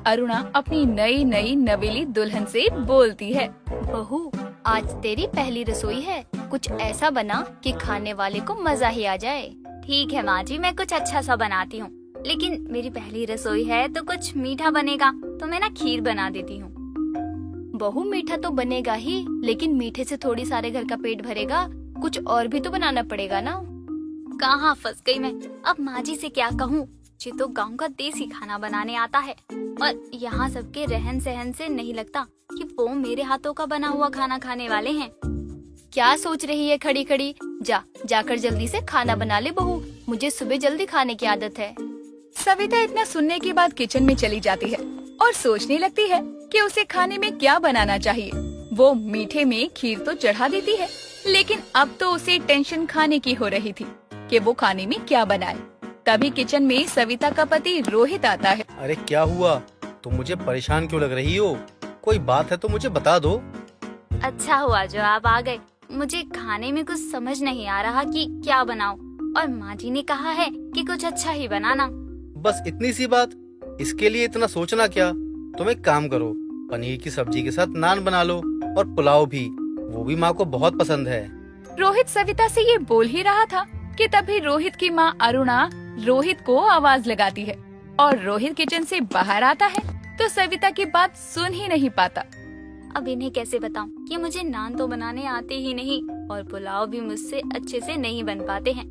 अरुणा अपनी नई नई नवेली दुल्हन से बोलती है। बहू, आज तेरी पहली रसोई है, कुछ ऐसा बना कि खाने वाले को मजा ही आ जाए। ठीक है माँ जी, मैं कुछ अच्छा सा बनाती हूँ, लेकिन मेरी पहली रसोई है तो कुछ मीठा बनेगा, तो मैं ना खीर बना देती हूँ। बहू, मीठा तो बनेगा ही, लेकिन मीठे से थोड़ी सारे घर का पेट भरेगा, कुछ और भी तो बनाना पड़ेगा ना। कहाँ फंस गई मैं, अब माँ जी से क्या कहूँ। मुझे तो गांव का देसी खाना बनाने आता है, और यहाँ सबके रहन सहन से नहीं लगता कि वो मेरे हाथों का बना हुआ खाना खाने वाले हैं। क्या सोच रही है खड़ी खड़ी? जाकर जल्दी से खाना बना ले बहू, मुझे सुबह जल्दी खाने की आदत है। सविता इतना सुनने के बाद किचन में चली जाती है और सोचने लगती है कि उसे खाने में क्या बनाना चाहिए। वो मीठे में खीर तो चढ़ा देती है, लेकिन अब तो उसे टेंशन खाने की हो रही थी कि वो खाने में क्या बनाए। तभी किचन में सविता का पति रोहित आता है। अरे क्या हुआ, तुम मुझे परेशान क्यों लग रही हो? कोई बात है तो मुझे बता दो। अच्छा हुआ जो आप आ गए, मुझे खाने में कुछ समझ नहीं आ रहा कि क्या बनाऊं, और माँ जी ने कहा है कि कुछ अच्छा ही बनाना। बस इतनी सी बात, इसके लिए इतना सोचना क्या? तुम एक काम करो, पनीर की सब्जी के साथ नान बना लो, और पुलाव भी, वो भी माँ को बहुत पसंद है। रोहित सविता से ये बोल ही रहा था कि तभी रोहित की माँ अरुणा रोहित को आवाज लगाती है, और रोहित किचन से बाहर आता है तो सविता की बात सुन ही नहीं पाता। अब इन्हें कैसे बताऊं कि मुझे नान तो बनाने आते ही नहीं, और पुलाव भी मुझसे अच्छे से नहीं बन पाते हैं,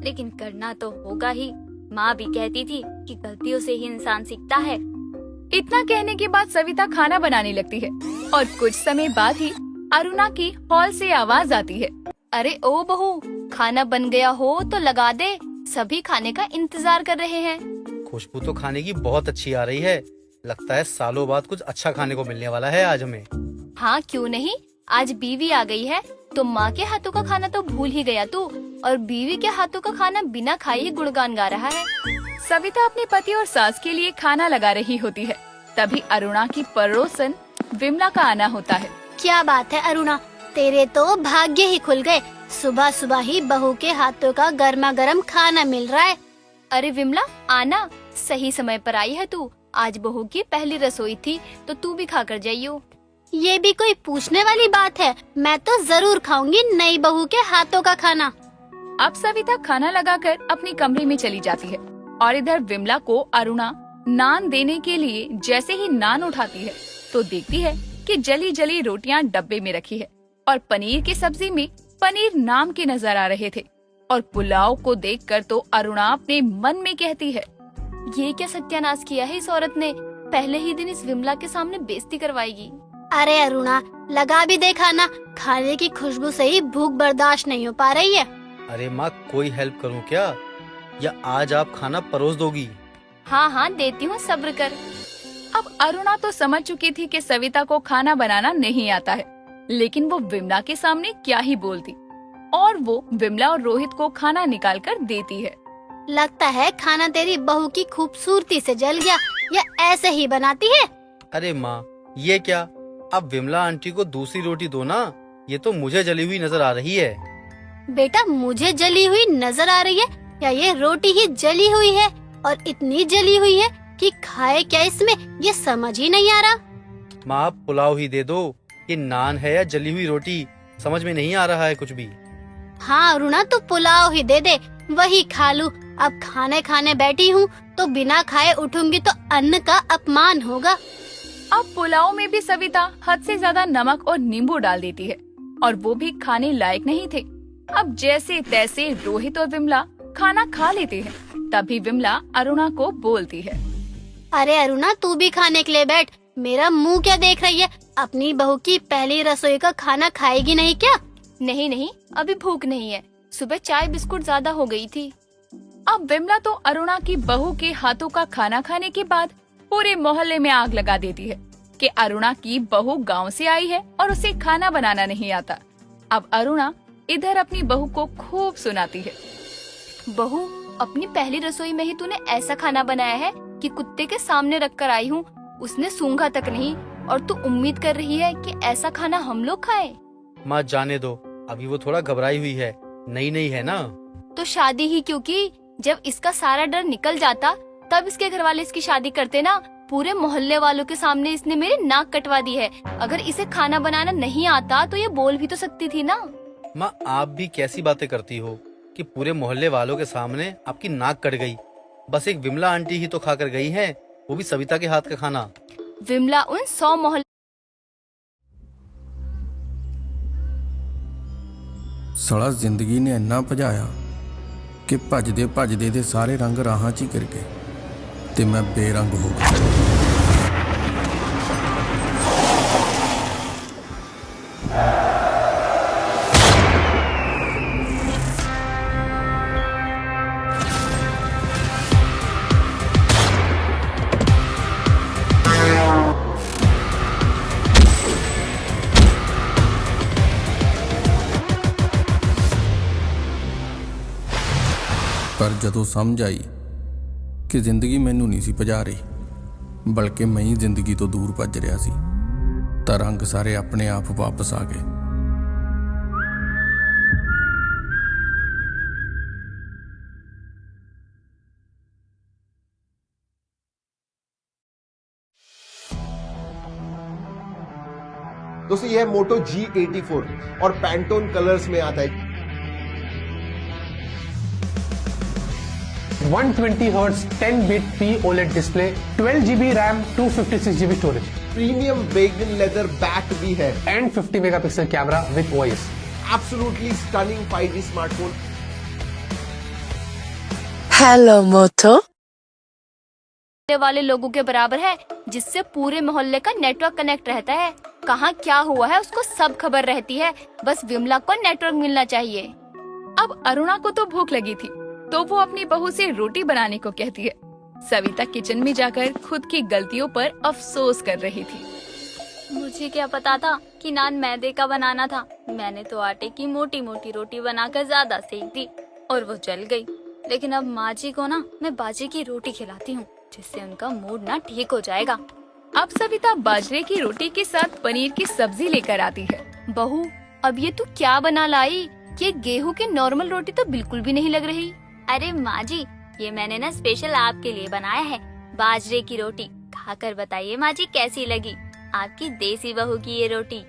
लेकिन करना तो होगा ही। माँ भी कहती थी कि गलतियों से ही इंसान सीखता है। इतना कहने के बाद सविता खाना बनाने लगती है, और कुछ समय बाद ही अरुणा की हॉल से आवाज आती है। अरे ओ बहू, खाना बन गया हो तो लगा दे, सभी खाने का इंतजार कर रहे हैं। खुशबू तो खाने की बहुत अच्छी आ रही है, लगता है सालों बाद कुछ अच्छा खाने को मिलने वाला है आज हमें। हाँ क्यों नहीं, आज बीवी आ गई है तो माँ के हाथों का खाना तो भूल ही गया तू, और बीवी के हाथों का खाना बिना खाए ही गुणगान गा रहा है। सविता अपने पति और सास के लिए खाना लगा रही होती है, तभी अरुणा की पड़ोसन विमला का आना होता है। क्या बात है अरुणा, तेरे तो भाग्य ही खुल गए, सुबह सुबह ही बहू के हाथों का गर्मा गर्म खाना मिल रहा है। अरे विमला, आना, सही समय पर आई है तू। आज बहू की पहली रसोई थी तो तू भी खाकर जाइयो। ये भी कोई पूछने वाली बात है, मैं तो जरूर खाऊंगी नई बहू के हाथों का खाना। अब सविता खाना लगाकर अपने कमरे में चली जाती है, और इधर विमला को अरुणा नान देने के लिए जैसे ही नान उठाती है तो देखती है कि जली जली रोटियां डब्बे में रखी है, और पनीर की सब्जी में पनीर नाम के नजर आ रहे थे। और पुलाव को देखकर तो अरुणा अपने मन में कहती है, ये क्या सत्यानाश किया है इस औरत ने, पहले ही दिन इस विमला के सामने बेइज्जती करवाएगी। अरे अरुणा, लगा भी दे खाना, खाने की खुशबू से ही भूख बर्दाश्त नहीं हो पा रही है। अरे माँ, कोई हेल्प करूँ क्या, या आज आप खाना परोस दोगी? हाँ हाँ देती हूँ, सब्र कर। अब अरुणा तो समझ चुकी थी कि सविता को खाना बनाना नहीं आता है, लेकिन वो विमला के सामने क्या ही बोलती, और वो विमला और रोहित को खाना निकाल कर देती है। लगता है खाना तेरी बहू की खूबसूरती से जल गया, या ऐसे ही बनाती है। अरे माँ, ये क्या, अब विमला आंटी को दूसरी रोटी दो ना, ये तो मुझे जली हुई नजर आ रही है। बेटा, मुझे जली हुई नजर आ रही है, या ये रोटी ही जली हुई है, और इतनी जली हुई है कि खाए क्या इसमें, ये समझ ही नहीं आ रहा। माँ, आप पुलाव ही दे दो, ये नान है या जली हुई रोटी, समझ में नहीं आ रहा है कुछ भी। हाँ अरुणा, तो पुलाव ही दे दे, वही खा लूं। अब खाने खाने बैठी हूँ तो बिना खाए उठूंगी तो अन्न का अपमान होगा। अब पुलाव में भी सविता हद से ज्यादा नमक और नींबू डाल देती है, और वो भी खाने लायक नहीं थे। अब जैसे तैसे रोहित और विमला खाना खा लेते हैं, तभी विमला अरुणा को बोलती है, अरे अरुणा, तू भी खाने के लिए बैठ, मेरा मुंह क्या देख रही है? अपनी बहू की पहली रसोई का खाना खाएगी नहीं क्या? नहीं नहीं, अभी भूख नहीं है, सुबह चाय बिस्कुट ज्यादा हो गई थी। अब विमला तो अरुणा की बहू के हाथों का खाना खाने के बाद पूरे मोहल्ले में आग लगा देती है कि अरुणा की बहू गांव से आई है और उसे खाना बनाना नहीं आता। अब अरुणा इधर अपनी बहू को खूब सुनाती है, बहू, अपनी पहली रसोई में ही तूने ऐसा खाना बनाया है कि कुत्ते के सामने रख कर आई हूँ, उसने सूंघा तक नहीं, और तू उम्मीद कर रही है कि ऐसा खाना हम लोग खाएं? माँ, जाने दो, अभी वो थोड़ा घबराई हुई है, नई नई है ना। तो शादी ही क्यों की? जब इसका सारा डर निकल जाता तब इसके घर वाले इसकी शादी करते ना, पूरे मोहल्ले वालों के सामने इसने मेरी नाक कटवा दी है। अगर इसे खाना बनाना नहीं आता तो ये बोल भी तो सकती थी ना। माँ, आप भी कैसी बातें करती हो कि पूरे मोहल्ले वालों के सामने आपकी नाक कट गई। बस एक विमला आंटी ही तो खाकर गई है, वो भी सविता के हाथ का खाना। विमला उन 100 मोहल्ले ਸਾਲਾ ਜ਼ਿੰਦਗੀ ਨੇ ਇੰਨਾ ਭਜਾਇਆ ਕਿ ਭੱਜਦੇ ਭੱਜਦੇ ਦੇ ਸਾਰੇ ਰੰਗ ਰਾਹਾਂ 'ਚ ਹੀ ਗਿਰ ਗਏ ਤੇ ਮੈਂ ਬੇਰੰਗ ਹੋ ਗਿਆ। ਪਰ ਜਦੋਂ ਸਮਝ ਆਈ ਕਿ ਜ਼ਿੰਦਗੀ ਮੈਨੂੰ ਨਹੀਂ ਸੀ ਭਜਾ ਰਹੀ ਬਲਕਿ ਮੈਂ ਹੀ ਜ਼ਿੰਦਗੀ ਤੋਂ ਦੂਰ ਭੱਜ ਰਿਹਾ ਸੀ ਤਾਂ ਰੰਗ ਸਾਰੇ ਆਪਣੇ ਆਪ ਵਾਪਸ ਆ ਗਏ। दोस्तों यह मोटो G84 और पैंटोन कलर्स में आता है। 120 Hz 10-bit P OLED display, 12GB RAM, 256GB storage premium vegan leather back भी है and 50 megapixel camera with OIS। Absolutely stunning 5G smartphone. Hello Moto. वाले लोगों के बराबर है, जिससे पूरे मोहल्ले का नेटवर्क कनेक्ट रहता है। कहाँ क्या हुआ है उसको सब खबर रहती है। बस विमला को नेटवर्क मिलना चाहिए। अब अरुणा को तो भूख लगी थी, तो वो अपनी बहू से रोटी बनाने को कहती है। सविता किचन में जाकर खुद की गलतियों पर अफसोस कर रही थी। मुझे क्या पता था कि नान मैदे का बनाना था। मैंने तो आटे की मोटी मोटी रोटी बनाकर ज्यादा सेक दी और वो जल गई। लेकिन अब माँ जी को ना मैं बाजरे की रोटी खिलाती हूँ, जिससे उनका मूड ना ठीक हो जाएगा। अब सविता बाजरे की रोटी के साथ पनीर की सब्जी लेकर आती है। बहू, अब ये तू क्या बना लाई? ये गेहूं की नॉर्मल रोटी तो बिल्कुल भी नहीं लग रही। अरे माँ जी, ये मैंने ना स्पेशल आपके लिए बनाया है बाजरे की रोटी। खाकर बताइए माँ जी कैसी लगी आपकी देसी बहू की ये रोटी।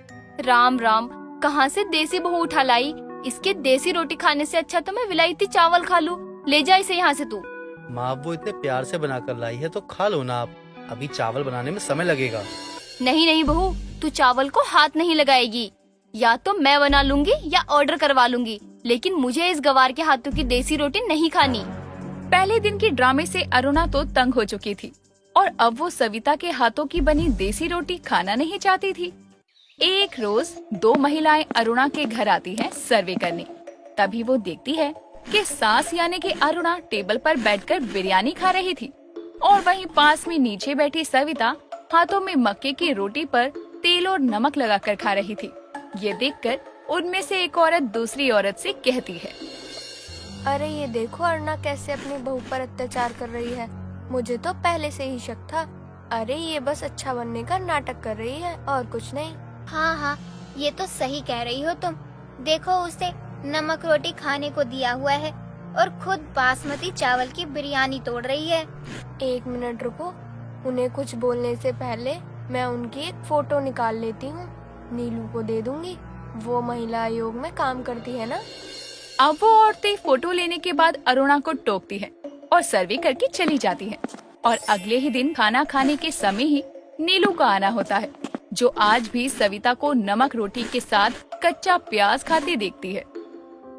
राम राम, कहाँ से देसी बहू उठा लाई? इसके देसी रोटी खाने से अच्छा तो मैं विलायती चावल खा लूं। ले जा इसे यहाँ से तू। माँ, वो इतने प्यार से बनाकर लाई है तो खा लो ना आप। अभी चावल बनाने में समय लगेगा। नहीं नहीं बहू, तू चावल को हाथ नहीं लगाएगी। या तो मैं बना लूंगी या ऑर्डर करवा लूंगी, लेकिन मुझे इस गवार के हाथों की देसी रोटी नहीं खानी। पहले दिन की ड्रामे से अरुणा तो तंग हो चुकी थी और अब वो सविता के हाथों की बनी देसी रोटी खाना नहीं चाहती थी। एक रोज 2 महिलाएं अरुणा के घर आती हैं सर्वे करने। तभी वो देखती है कि सास यानी कि अरुणा टेबल पर बैठकर बिरयानी खा रही थी और वहीं पास में नीचे बैठी सविता हाथों में मक्के की रोटी पर तेल और नमक लगाकर खा रही थी। ये देखकर उनमें से एक औरत दूसरी औरत से कहती है, अरे ये देखो अरुणा कैसे अपनी बहू पर अत्याचार कर रही है। मुझे तो पहले से ही शक था। अरे ये बस अच्छा बनने का नाटक कर रही है और कुछ नहीं। हाँ हाँ, ये तो सही कह रही हो तुम। देखो उसे नमक रोटी खाने को दिया हुआ है और खुद बासमती चावल की बिरयानी तोड़ रही है। 1 मिनट रुको, उन्हें कुछ बोलने से पहले मैं उनकी एक फोटो निकाल लेती हूँ। नीलू को दे दूंगी, वो महिला आयोग में काम करती है ना। अब वो औरतें फोटो लेने के बाद अरुणा को टोकती है और सर्वे करके चली जाती है। और अगले ही दिन खाना खाने के समय ही नीलू का आना होता है, जो आज भी सविता को नमक रोटी के साथ कच्चा प्याज खाती देखती है।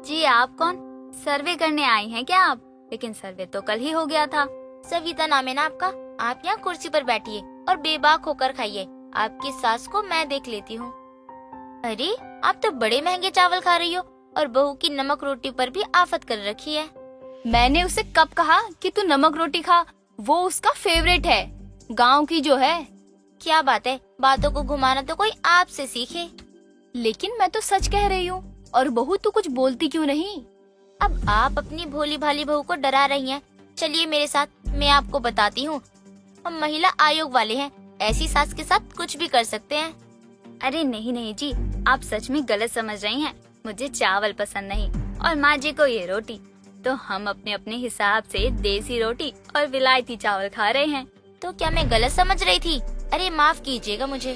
जी आप कौन? सर्वे करने आई हैं क्या आप? लेकिन सर्वे तो कल ही हो गया था। सविता नाम है ना आपका? आप यहाँ कुर्सी पर बैठिए और बेबाक होकर खाइए। आपकी सास को मैं देख लेती हूँ। अरे आप तो बड़े महंगे चावल खा रही हो और बहू की नमक रोटी पर भी आफत कर रखी है। मैंने उसे कब कहा कि तू नमक रोटी खा? वो उसका फेवरेट है, गांव की जो है। क्या बात है, बातों को घुमाना तो कोई आपसे सीखे। लेकिन मैं तो सच कह रही हूँ। और बहू तू कुछ बोलती क्यों नहीं? अब आप अपनी भोली भाली बहू को डरा रही हैं। चलिए मेरे साथ, मैं आपको बताती हूँ। हम महिला आयोग वाले हैं, ऐसी सास के साथ कुछ भी कर सकते हैं। अरे नहीं नहीं जी, आप सच में गलत समझ रही हैं। मुझे चावल पसंद नहीं और माँ जी को ये रोटी। तो हम अपने अपने हिसाब से देसी रोटी और विलायती चावल खा रहे हैं। तो क्या मैं गलत समझ रही थी? अरे माफ कीजिएगा मुझे।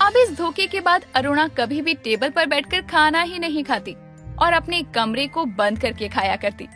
अब इस धोखे के बाद अरुणा कभी भी टेबल पर बैठकर खाना ही नहीं खाती और अपने कमरे को बंद करके खाया करती।